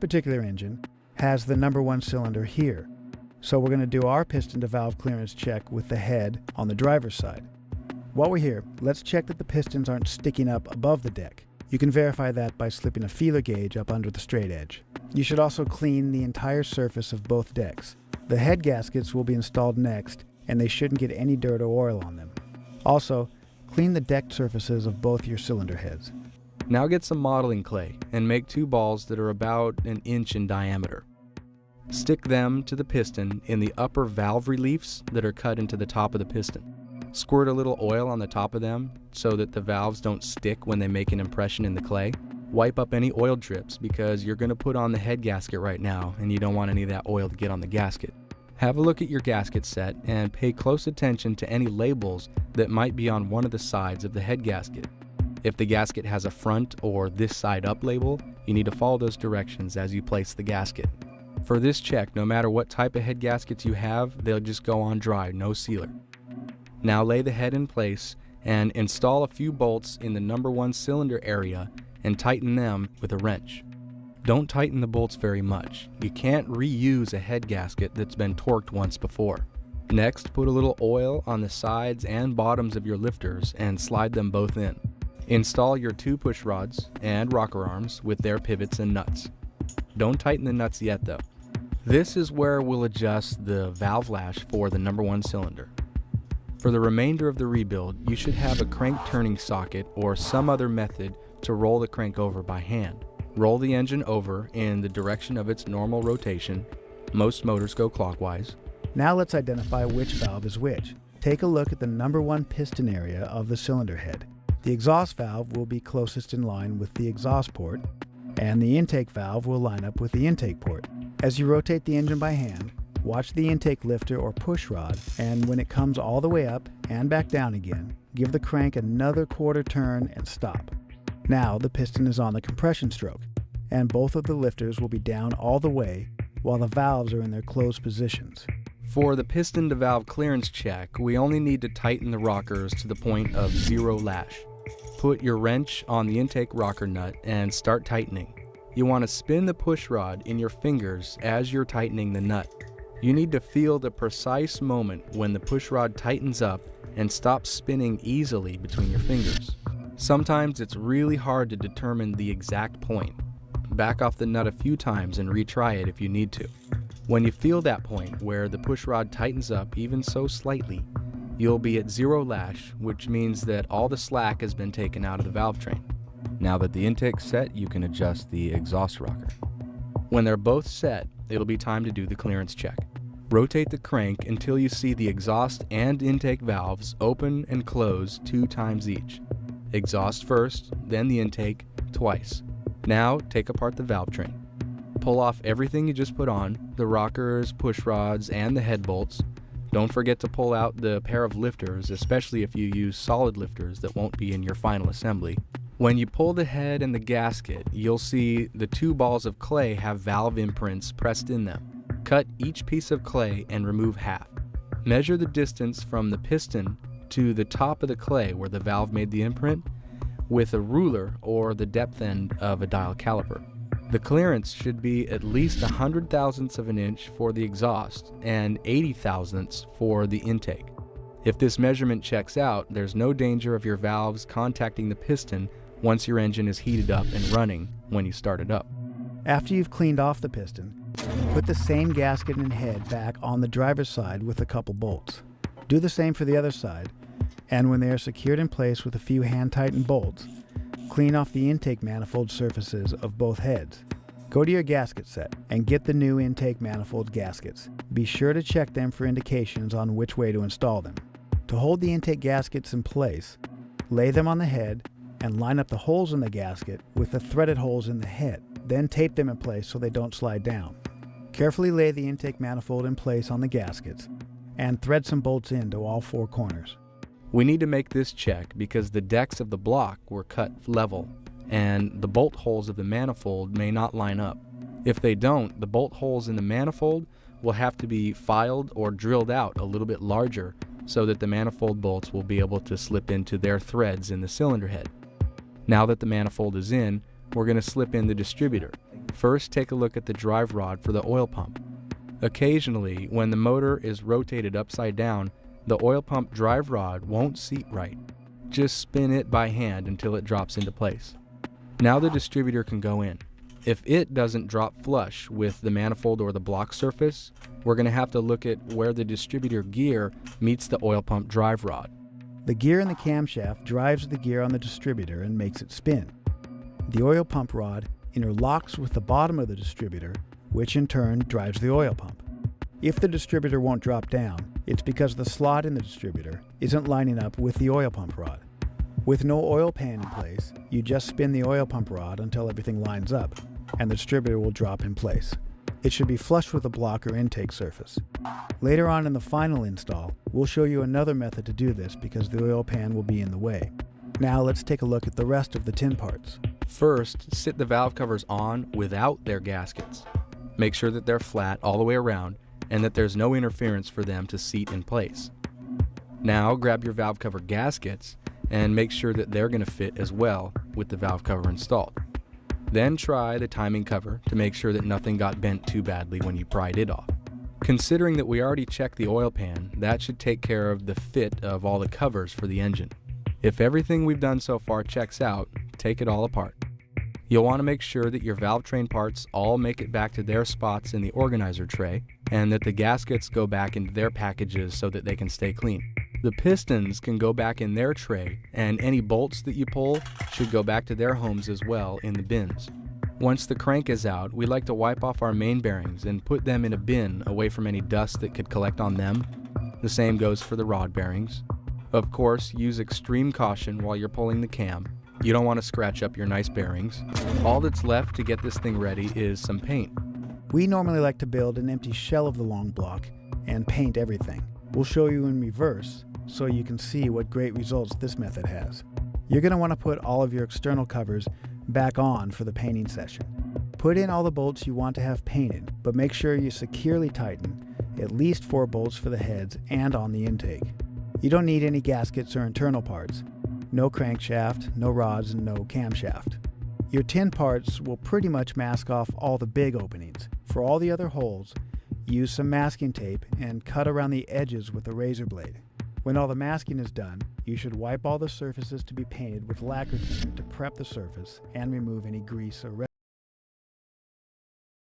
particular engine has the number 1 cylinder here. So we're going to do our piston to valve clearance check with the head on the driver's side. While we're here, let's check that the pistons aren't sticking up above the deck. You can verify that by slipping a feeler gauge up under the straight edge. You should also clean the entire surface of both decks. The head gaskets will be installed next, and they shouldn't get any dirt or oil on them. Also, clean the deck surfaces of both your cylinder heads. Now get some modeling clay and make 2 balls that are about an inch in diameter. Stick them to the piston in the upper valve reliefs that are cut into the top of the piston. Squirt a little oil on the top of them so that the valves don't stick when they make an impression in the clay. Wipe up any oil drips because you're going to put on the head gasket right now and you don't want any of that oil to get on the gasket. Have a look at your gasket set and pay close attention to any labels that might be on one of the sides of the head gasket. If the gasket has a front or this side up label, you need to follow those directions as you place the gasket. For this check, no matter what type of head gaskets you have, they'll just go on dry, no sealer. Now lay the head in place and install a few bolts in the number 1 cylinder area and tighten them with a wrench. Don't tighten the bolts very much. You can't reuse a head gasket that's been torqued once before. Next, put a little oil on the sides and bottoms of your lifters and slide them both in. Install your 2 push rods and rocker arms with their pivots and nuts. Don't tighten the nuts yet though. This is where we'll adjust the valve lash for the number 1 cylinder. For the remainder of the rebuild, you should have a crank turning socket or some other method to roll the crank over by hand. Roll the engine over in the direction of its normal rotation. Most motors go clockwise. Now let's identify which valve is which. Take a look at the number 1 piston area of the cylinder head. The exhaust valve will be closest in line with the exhaust port, and the intake valve will line up with the intake port. As you rotate the engine by hand, watch the intake lifter or push rod, and when it comes all the way up and back down again, give the crank another quarter turn and stop. Now the piston is on the compression stroke, and both of the lifters will be down all the way while the valves are in their closed positions. For the piston to valve clearance check, we only need to tighten the rockers to the point of 0 lash. Put your wrench on the intake rocker nut and start tightening. You want to spin the push rod in your fingers as you're tightening the nut. You need to feel the precise moment when the push rod tightens up and stops spinning easily between your fingers. Sometimes it's really hard to determine the exact point. Back off the nut a few times and retry it if you need to. When you feel that point where the push rod tightens up even so slightly, you'll be at 0 lash, which means that all the slack has been taken out of the valve train. Now that the intake's set, you can adjust the exhaust rocker. When they're both set, it'll be time to do the clearance check. Rotate the crank until you see the exhaust and intake valves open and close 2 times each. Exhaust first, then the intake twice. Now take apart the valve train. Pull off everything you just put on, the rockers, push rods, and the head bolts. Don't forget to pull out the pair of lifters, especially if you use solid lifters that won't be in your final assembly. When you pull the head and the gasket, you'll see the 2 balls of clay have valve imprints pressed in them. Cut each piece of clay and remove half. Measure the distance from the piston to the top of the clay where the valve made the imprint with a ruler or the depth end of a dial caliper. The clearance should be at least 100 thousandths of an inch for the exhaust and 80 thousandths for the intake. If this measurement checks out, there's no danger of your valves contacting the piston once your engine is heated up and running when you start it up. After you've cleaned off the piston, put the same gasket and head back on the driver's side with a couple bolts. Do the same for the other side, and when they are secured in place with a few hand-tightened bolts, clean off the intake manifold surfaces of both heads. Go to your gasket set and get the new intake manifold gaskets. Be sure to check them for indications on which way to install them. To hold the intake gaskets in place, lay them on the head and line up the holes in the gasket with the threaded holes in the head. Then tape them in place so they don't slide down. Carefully lay the intake manifold in place on the gaskets and thread some bolts into all 4 corners. We need to make this check because the decks of the block were cut level and the bolt holes of the manifold may not line up. If they don't, the bolt holes in the manifold will have to be filed or drilled out a little bit larger so that the manifold bolts will be able to slip into their threads in the cylinder head. Now that the manifold is in, we're going to slip in the distributor. First, take a look at the drive rod for the oil pump. Occasionally, when the motor is rotated upside down, the oil pump drive rod won't seat right. Just spin it by hand until it drops into place. Now the distributor can go in. If it doesn't drop flush with the manifold or the block surface, we're going to have to look at where the distributor gear meets the oil pump drive rod. The gear in the camshaft drives the gear on the distributor and makes it spin. The oil pump rod interlocks with the bottom of the distributor, which in turn drives the oil pump. If the distributor won't drop down, it's because the slot in the distributor isn't lining up with the oil pump rod. With no oil pan in place, you just spin the oil pump rod until everything lines up, and the distributor will drop in place. It should be flush with the block or intake surface. Later on in the final install, we'll show you another method to do this because the oil pan will be in the way. Now let's take a look at the rest of the tin parts. First, sit the valve covers on without their gaskets. Make sure that they're flat all the way around and that there's no interference for them to seat in place. Now grab your valve cover gaskets and make sure that they're going to fit as well with the valve cover installed. Then try the timing cover to make sure that nothing got bent too badly when you pried it off. Considering that we already checked the oil pan, that should take care of the fit of all the covers for the engine. If everything we've done so far checks out, take it all apart. You'll want to make sure that your valve train parts all make it back to their spots in the organizer tray and that the gaskets go back into their packages so that they can stay clean. The pistons can go back in their tray, and any bolts that you pull should go back to their homes as well in the bins. Once the crank is out, we like to wipe off our main bearings and put them in a bin away from any dust that could collect on them. The same goes for the rod bearings. Of course, use extreme caution while you're pulling the cam. You don't want to scratch up your nice bearings. All that's left to get this thing ready is some paint. We normally like to build an empty shell of the long block and paint everything. We'll show you in reverse so you can see what great results this method has. You're going to want to put all of your external covers back on for the painting session. Put in all the bolts you want to have painted, but make sure you securely tighten at least 4 bolts for the heads and on the intake. You don't need any gaskets or internal parts. No crankshaft, no rods, and no camshaft. Your tin parts will pretty much mask off all the big openings. For all the other holes, use some masking tape and cut around the edges with a razor blade. When all the masking is done, you should wipe all the surfaces to be painted with lacquer thinner to prep the surface and remove any grease or residue.